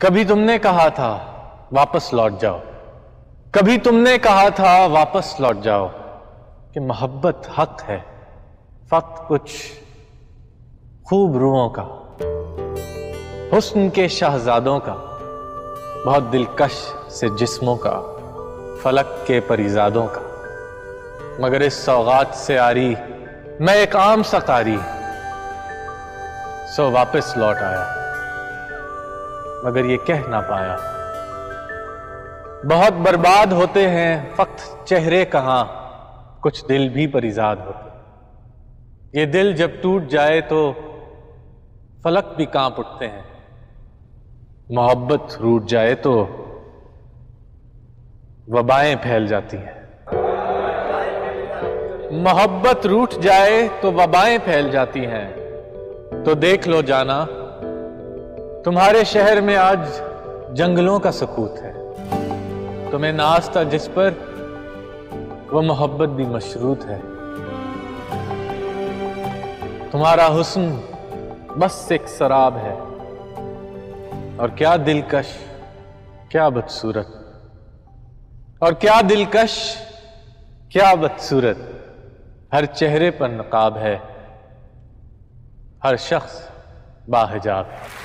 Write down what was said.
کبھی تم نے کہا تھا واپس لوٹ جاؤ، کبھی تم نے کہا تھا واپس لوٹ جاؤ کہ محبت حق ہے، فقط کچھ خوب روحوں کا، حسن کے شہزادوں کا، بہت دلکش سے جسموں کا، فلک کے پریزادوں کا، مگر اس سوغات سے آری میں ایک عام سا قاری، سو واپس لوٹ آیا مگر یہ کہہ نہ پایا، بہت برباد ہوتے ہیں فقط چہرے کہاں، کچھ دل بھی پریزاد ہوتے، یہ دل جب ٹوٹ جائے تو فلک بھی کانپ اٹھتے ہیں، محبت روٹ جائے تو وبائیں پھیل جاتی ہیں، محبت روٹ جائے تو وبائیں پھیل جاتی ہیں، تو دیکھ لو جانا تمہارے شہر میں آج جنگلوں کا سکوت ہے، تمہیں ناز تھا جس پر وہ محبت بھی مشروط ہے، تمہارا حسن بس ایک سراب ہے، اور کیا دلکش کیا بدصورت، اور کیا دلکش کیا بدصورت، ہر چہرے پر نقاب ہے، ہر شخص باحجاب ہے۔